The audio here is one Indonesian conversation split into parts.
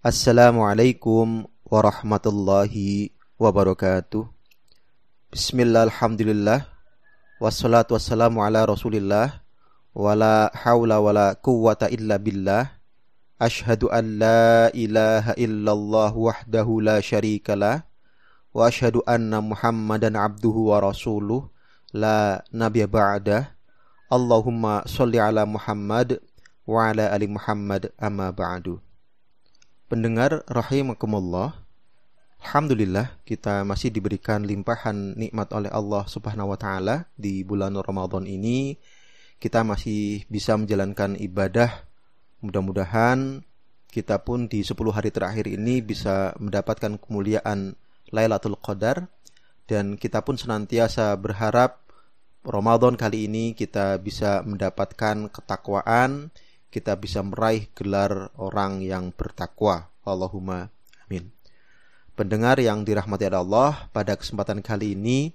Assalamualaikum warahmatullahi wabarakatuh. Bismillah, alhamdulillah, wassalatu wassalamu ala rasulillah, wala hawla wala quwwata illa billah. Ashhadu an la ilaha illallah wahdahu la syarikalah, wa ashhadu anna muhammadan abduhu wa rasuluh, la nabiyya ba'dah. Allahumma sholli ala Muhammad wa ala ali Muhammad, amma ba'du. Pendengar rahimakumullah, alhamdulillah kita masih diberikan limpahan nikmat oleh Allah Subhanahu wa taala di bulan Ramadan ini. Kita masih bisa menjalankan ibadah. Mudah-mudahan kita pun di 10 hari terakhir ini bisa mendapatkan kemuliaan Lailatul Qadar, dan kita pun senantiasa berharap Ramadan kali ini kita bisa mendapatkan ketakwaan, kita bisa meraih gelar orang yang bertakwa. Allahumma amin. Pendengar yang dirahmati Allah, pada kesempatan kali ini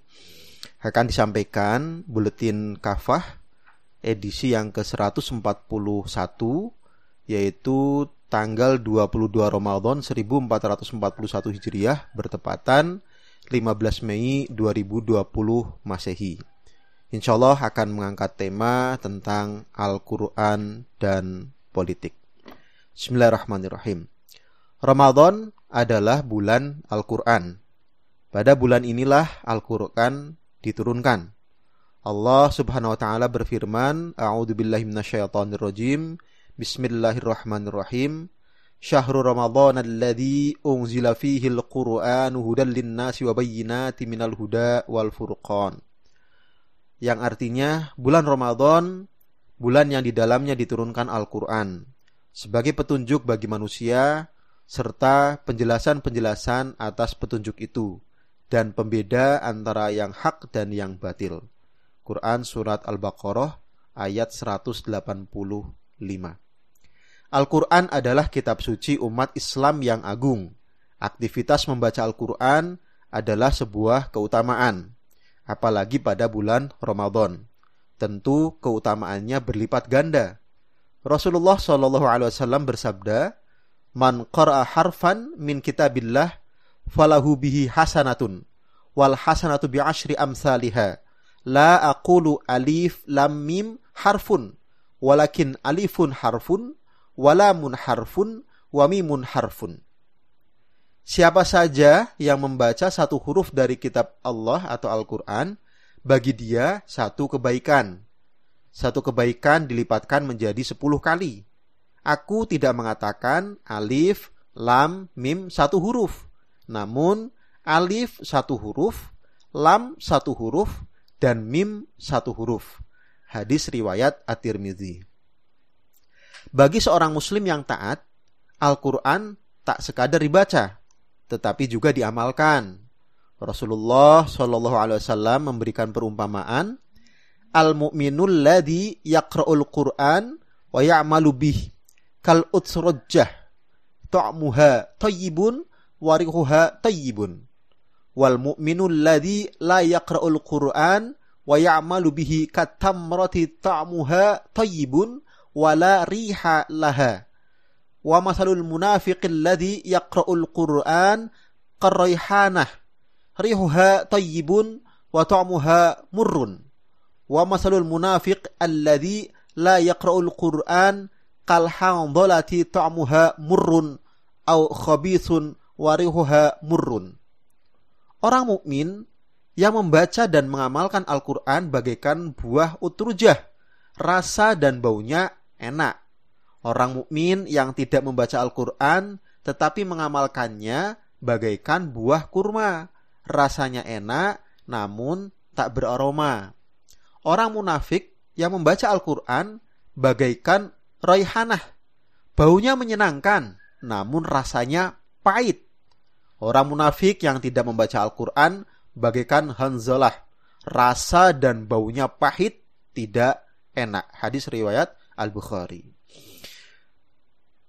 akan disampaikan buletin kafah edisi yang ke-141, yaitu tanggal 22 Ramadan 1441 Hijriah bertepatan 15 Mei 2020 Masehi. Insyaallah akan mengangkat tema tentang Al-Quran dan politik. Bismillahirrahmanirrahim. Ramadan adalah bulan Al-Quran. Pada bulan inilah Al-Quran diturunkan. Allah Subhanahu wa taala berfirman, A'udzubillahi minasyaitonirrajim. Bismillahirrahmanirrahim. Syahrul Ramadan alladzi unzila fihil Qur'anu hudan linnasi wa bayyinatin minal huda wal furqan. Yang artinya bulan Ramadan, bulan yang di dalamnya diturunkan Al-Quran sebagai petunjuk bagi manusia, serta penjelasan-penjelasan atas petunjuk itu, dan pembeda antara yang hak dan yang batil. Quran Surat Al-Baqarah ayat 185. Al-Quran adalah kitab suci umat Islam yang agung. Aktivitas membaca Al-Quran adalah sebuah keutamaan, apalagi pada bulan Ramadan. Tentu keutamaannya berlipat ganda. Rasulullah SAW bersabda, "Man qara'a harfan min kitabillah falahu bihi hasanatun wal hasanatu bi asyri amsalihha. La aqulu alif lam mim harfun, walakin alifun harfun, walamun harfun, wa mimun harfun." Siapa saja yang membaca satu huruf dari kitab Allah atau Al-Quran, bagi dia satu kebaikan. Satu kebaikan dilipatkan menjadi 10 kali. Aku tidak mengatakan alif, lam, mim satu huruf. Namun alif satu huruf, lam satu huruf, dan mim satu huruf. Hadis riwayat At-Tirmidzi. Bagi seorang muslim yang taat, Al-Quran tak sekadar dibaca, tetapi juga diamalkan. Rasulullah SAW memberikan perumpamaan, al-mu'minul ladzi yaqra'ul Qur'an wa ya'malu bih kal utsrujjah ta'muha tayyibun wa rihuha tayyibun, wal mu'minul ladzi la yaqra'ul Qur'an wa ya'malu bihi katamrati ta'muha tayyibun wa la riha laha. Wa masalul munafiqil ladzi yaqra'ul Qur'an qarraihanah rihuha tayyibun wa ta'muha murrun. Wa masalul munafiq alladzi la yaqra'ul Qur'an kal handalati ta'muha murrun au khabithun wa rihuha murrun. Orang mukmin yang membaca dan mengamalkan Al-Qur'an bagaikan buah utrujah, rasa dan baunya enak. Orang mukmin yang tidak membaca Al-Quran tetapi mengamalkannya bagaikan buah kurma, rasanya enak namun tak beraroma. Orang munafik yang membaca Al-Quran bagaikan raihanah, baunya menyenangkan namun rasanya pahit. Orang munafik yang tidak membaca Al-Quran bagaikan hanzalah, rasa dan baunya pahit, tidak enak. Hadis riwayat Al-Bukhari.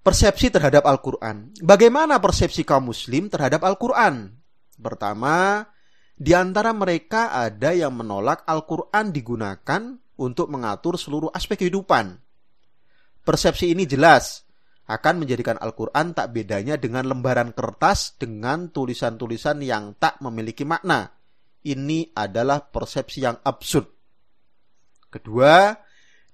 Persepsi terhadap Al-Quran. Bagaimana persepsi kaum muslim terhadap Al-Quran? Pertama, di antara mereka ada yang menolak Al-Quran digunakan untuk mengatur seluruh aspek kehidupan. Persepsi ini jelas. akan menjadikan Al-Quran tak bedanya dengan lembaran kertas dengan tulisan-tulisan yang tak memiliki makna. Ini adalah persepsi yang absurd. Kedua,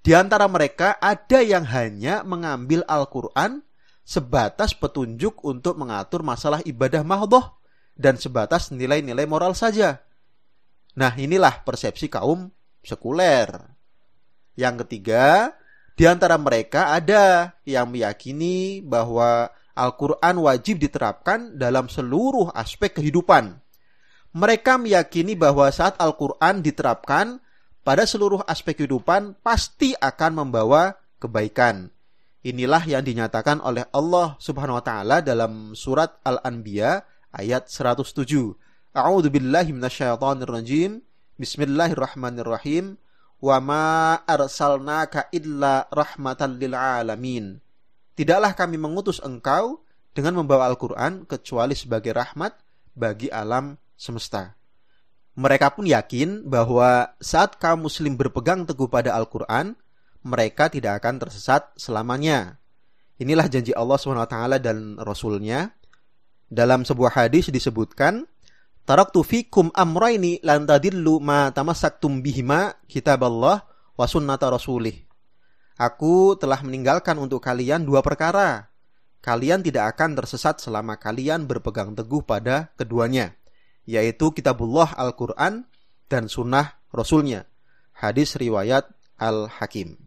di antara mereka ada yang hanya mengambil Al-Quran sebatas petunjuk untuk mengatur masalah ibadah mahdhah dan sebatas nilai-nilai moral saja. Nah, inilah persepsi kaum sekuler. Yang ketiga, di antara mereka ada yang meyakini bahwa Al-Quran wajib diterapkan dalam seluruh aspek kehidupan. Mereka meyakini bahwa saat Al-Quran diterapkan pada seluruh aspek kehidupan pasti akan membawa kebaikan. Inilah yang dinyatakan oleh Allah Subhanahu wa taala dalam surat Al-Anbiya ayat 107. A'udzu billahi minasyaitonir rajim. Bismillahirrahmanirrahim. Wa ma arsalnaka illa rahmatan lil alamin. Tidaklah kami mengutus engkau dengan membawa Al-Quran kecuali sebagai rahmat bagi alam semesta. Mereka pun yakin bahwa saat kaum muslim berpegang teguh pada Al-Quran, mereka tidak akan tersesat selamanya. Inilah janji Allah SWT dan Rasul-Nya. Dalam sebuah hadis disebutkan, Taraktu fikum amraini lan tadillu ma tamassaktum bihima kitaballah wa sunnata rasulih. Aku telah meninggalkan untuk kalian dua perkara. Kalian tidak akan tersesat selama kalian berpegang teguh pada keduanya, yaitu kitabullah Al-Quran dan sunnah Rasulnya. Hadis riwayat Al-Hakim.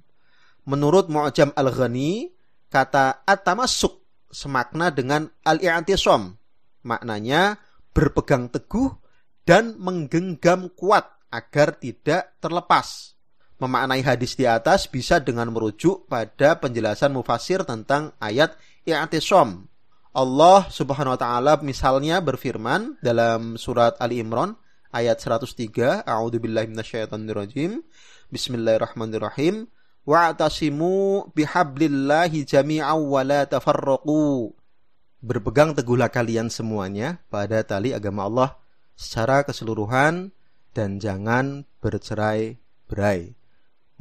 Menurut Mu'jam Al-Ghani, kata at-tamassuk semakna dengan al-i'tisam. Maknanya berpegang teguh dan menggenggam kuat agar tidak terlepas. Memaknai hadis di atas bisa dengan merujuk pada penjelasan mufassir tentang ayat i'tisam. Allah Subhanahu wa taala misalnya berfirman dalam surat Ali Imran ayat 103, A'udzubillahi minasyaitonirrajim. Bismillahirrahmanirrahim. Wa'tasimu bihablillahi jami'an wa la tafarraqu. Berpegang teguhlah kalian semuanya pada tali agama Allah secara keseluruhan dan jangan bercerai-berai.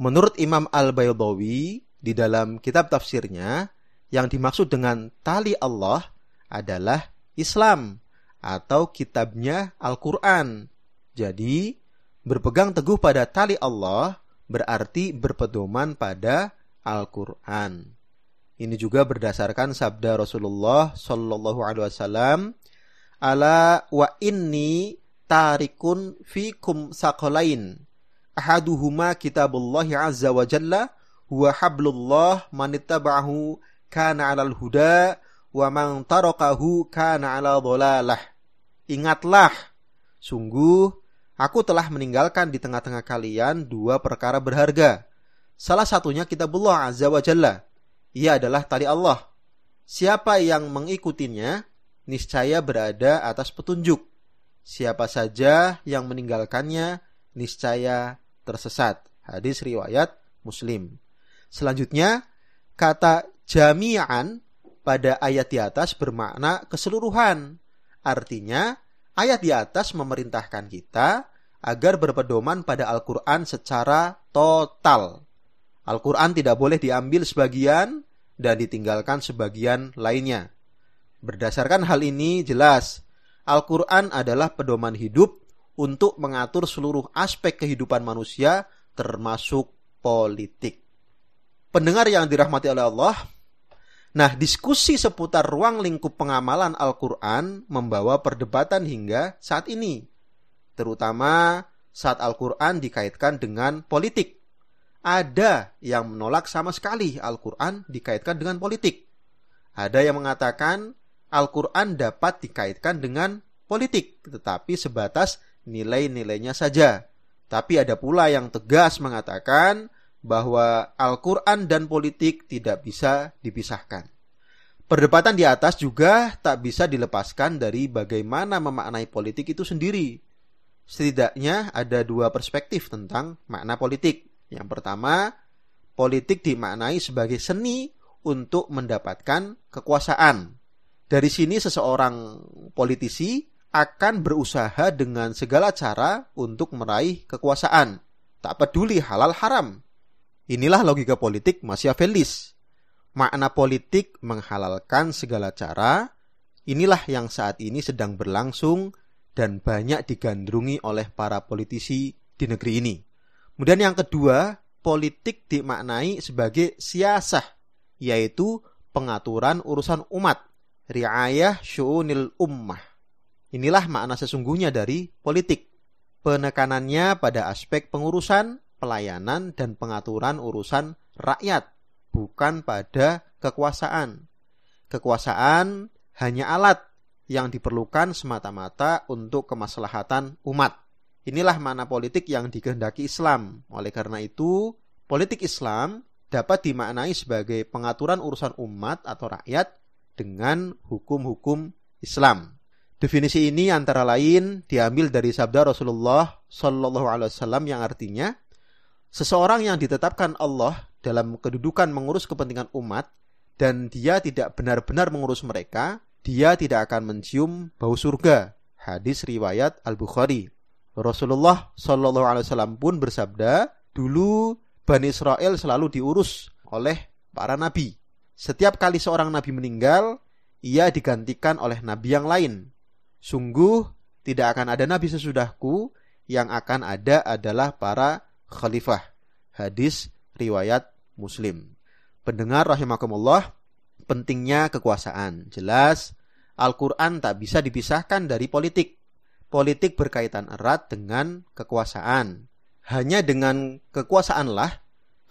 Menurut Imam Al-Baydawi di dalam kitab tafsirnya, yang dimaksud dengan tali Allah adalah Islam atau kitabnya Al-Quran. Jadi, berpegang teguh pada tali Allah berarti berpedoman pada Al-Quran. Ini juga berdasarkan sabda Rasulullah Sallallahu Alaihi Wasallam, Ala wa inni tarikun fikum saqalain. Ahaduhuma kitabullahi azza wa jalla huwa hablullah manittaba'ahu kana 'alal huda wa man tarakahu kana 'ala dhalalah. Ingatlah, sungguh aku telah meninggalkan di tengah-tengah kalian dua perkara berharga. Salah satunya kitabullah azza wa jalla. Ia adalah tali Allah. Siapa yang mengikutinya, niscaya berada atas petunjuk. Siapa saja yang meninggalkannya, niscaya tersesat. Hadis riwayat Muslim. Selanjutnya, kata jami'an pada ayat di atas bermakna keseluruhan. Artinya, ayat di atas memerintahkan kita agar berpedoman pada Al-Quran secara total. Al-Quran tidak boleh diambil sebagian dan ditinggalkan sebagian lainnya. Berdasarkan hal ini jelas, Al-Quran adalah pedoman hidup untuk mengatur seluruh aspek kehidupan manusia termasuk politik. Pendengar yang dirahmati oleh Allah, nah diskusi seputar ruang lingkup pengamalan Al-Quran membawa perdebatan hingga saat ini. Terutama saat Al-Quran dikaitkan dengan politik. Ada yang menolak sama sekali Al-Quran dikaitkan dengan politik. Ada yang mengatakan Al-Quran dapat dikaitkan dengan politik, tetapi sebatas nilai-nilainya saja. Tapi ada pula yang tegas mengatakan bahwa Al-Quran dan politik tidak bisa dipisahkan. Perdebatan di atas juga tak bisa dilepaskan dari bagaimana memaknai politik itu sendiri. Setidaknya ada dua perspektif tentang makna politik. Yang pertama, politik dimaknai sebagai seni untuk mendapatkan kekuasaan. Dari sini seseorang politisi akan berusaha dengan segala cara untuk meraih kekuasaan, tak peduli halal haram. Inilah logika politik Machiavellis. Makna politik menghalalkan segala cara, inilah yang saat ini sedang berlangsung dan banyak digandrungi oleh para politisi di negeri ini. Kemudian yang kedua, politik dimaknai sebagai siasah, yaitu pengaturan urusan umat, riayah syu'unil ummah. Inilah makna sesungguhnya dari politik. Penekanannya pada aspek pengurusan, pelayanan, dan pengaturan urusan rakyat, bukan pada kekuasaan. Kekuasaan hanya alat yang diperlukan semata-mata untuk kemaslahatan umat. Inilah makna politik yang dikehendaki Islam. Oleh karena itu, politik Islam dapat dimaknai sebagai pengaturan urusan umat atau rakyat dengan hukum-hukum Islam. Definisi ini antara lain diambil dari sabda Rasulullah Shallallahu Alaihi Wasallam yang artinya, seseorang yang ditetapkan Allah dalam kedudukan mengurus kepentingan umat dan dia tidak benar-benar mengurus mereka, dia tidak akan mencium bau surga. Hadis riwayat Al-Bukhari. Rasulullah Shallallahu Alaihi Wasallam pun bersabda, dulu Bani Israel selalu diurus oleh para nabi. Setiap kali seorang nabi meninggal, ia digantikan oleh nabi yang lain. Sungguh tidak akan ada nabi sesudahku, yang akan ada adalah para khalifah. Hadis riwayat Muslim. Pendengar rahimakumullah, pentingnya kekuasaan. Jelas Al-Quran tak bisa dipisahkan dari politik. Politik berkaitan erat dengan kekuasaan. Hanya dengan kekuasaanlah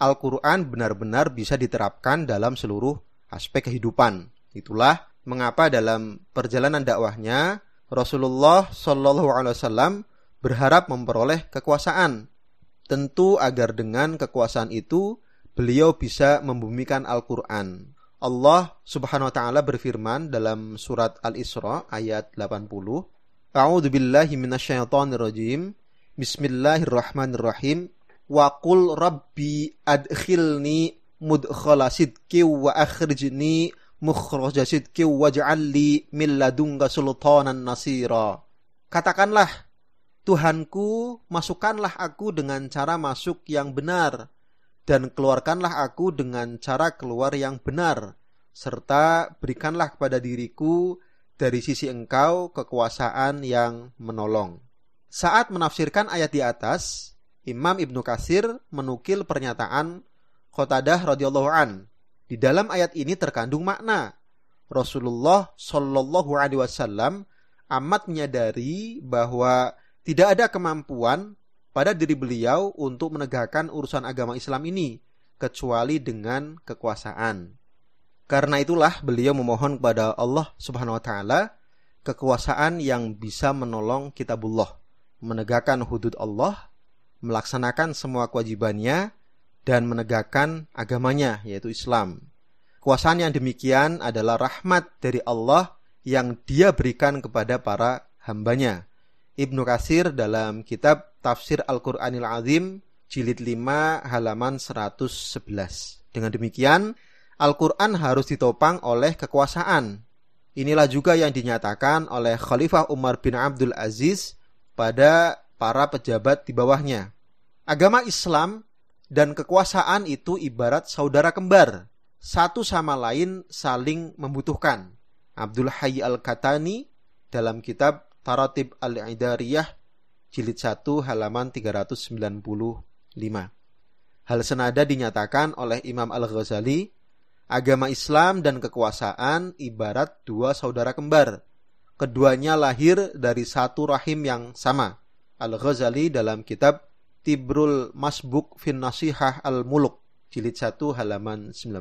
Al-Quran benar-benar bisa diterapkan dalam seluruh aspek kehidupan. Itulah mengapa dalam perjalanan dakwahnya Rasulullah Shallallahu Alaihi Wasallam berharap memperoleh kekuasaan. Tentu agar dengan kekuasaan itu beliau bisa membumikan Al-Quran. Allah Subhanahu Wa Taala berfirman dalam surat Al-Isra ayat 80. A'udzu billahi minasyaitonir rajim. Bismillahirrahmanirrahim. Wa qul rabbi adkhilni mudkhala sidqi wa akhrijni mukhraja sidqi waj'alli min ladunka sultanan nasira. Katakanlah, Tuhanku, masukkanlah aku dengan cara masuk yang benar dan keluarkanlah aku dengan cara keluar yang benar, serta berikanlah kepada diriku dari sisi Engkau kekuasaan yang menolong. Saat menafsirkan ayat di atas, Imam Ibnu Katsir menukil pernyataan Qatadah radhiyallahu an. Di dalam ayat ini terkandung makna Rasulullah Shallallahu Alaihi Wasallam amat menyadari bahwa tidak ada kemampuan pada diri beliau untuk menegakkan urusan agama Islam ini kecuali dengan kekuasaan. Karena itulah beliau memohon kepada Allah Subhanahu Wa Taala kekuasaan yang bisa menolong kitabullah, menegakkan hudud Allah, melaksanakan semua kewajibannya, dan menegakkan agamanya, yaitu Islam. Kekuasaan yang demikian adalah rahmat dari Allah yang Dia berikan kepada para hambanya. Ibnu Katsir dalam kitab Tafsir Al-Qur'anil Azim jilid 5 halaman 111. Dengan demikian, Al-Qur'an harus ditopang oleh kekuasaan. Inilah juga yang dinyatakan oleh Khalifah Umar bin Abdul Aziz pada para pejabat di bawahnya. Agama Islam dan kekuasaan itu ibarat saudara kembar, satu sama lain saling membutuhkan. Abdul Hayy Al-Katani dalam kitab Taratib Al-Idariyah jilid 1 halaman 395. Hal senada dinyatakan oleh Imam Al-Ghazali, agama Islam dan kekuasaan ibarat dua saudara kembar. Keduanya lahir dari satu rahim yang sama. Al-Ghazali dalam kitab Tibrul Masbuk fin Nasihah Al-Muluk jilid 1 halaman 19.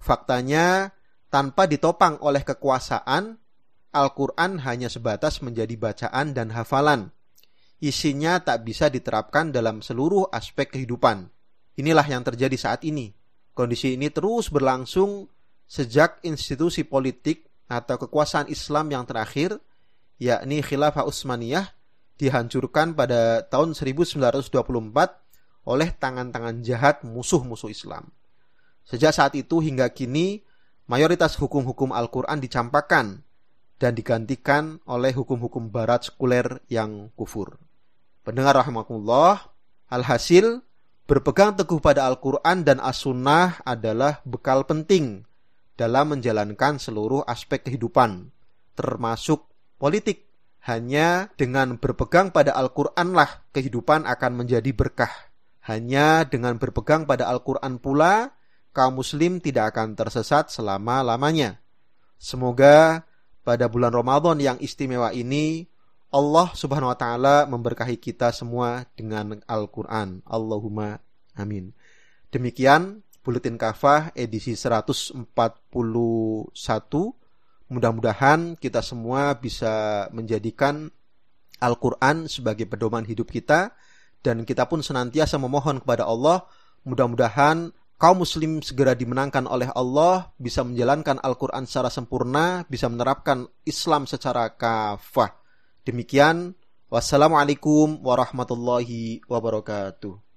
Faktanya, tanpa ditopang oleh kekuasaan, Al-Quran hanya sebatas menjadi bacaan dan hafalan. Isinya tak bisa diterapkan dalam seluruh aspek kehidupan. Inilah yang terjadi saat ini. Kondisi ini terus berlangsung sejak institusi politik atau kekuasaan Islam yang terakhir, yakni Khilafah Utsmaniyah, dihancurkan pada tahun 1924 oleh tangan-tangan jahat musuh-musuh Islam. Sejak saat itu hingga kini, mayoritas hukum-hukum Al-Quran dicampakkan dan digantikan oleh hukum-hukum barat sekuler yang kufur. Pendengar rahimakumullah, alhasil Berpegang teguh pada Al-Quran dan As-Sunnah adalah bekal penting dalam menjalankan seluruh aspek kehidupan, termasuk politik. Hanya dengan berpegang pada Al-Quranlah kehidupan akan menjadi berkah. Hanya dengan berpegang pada Al-Quran pula, kaum muslim tidak akan tersesat selama-lamanya. Semoga pada bulan Ramadan yang istimewa ini, Allah Subhanahu wa Ta'ala memberkahi kita semua dengan Al-Quran. Allahumma amin. Demikian Buletin Kafah edisi 141. Mudah-mudahan kita semua bisa menjadikan Al-Quran sebagai pedoman hidup kita, dan kita pun senantiasa memohon kepada Allah, mudah-mudahan kaum muslim segera dimenangkan oleh Allah, bisa menjalankan Al-Quran secara sempurna, bisa menerapkan Islam secara kafah. Demikian, wassalamualaikum warahmatullahi wabarakatuh.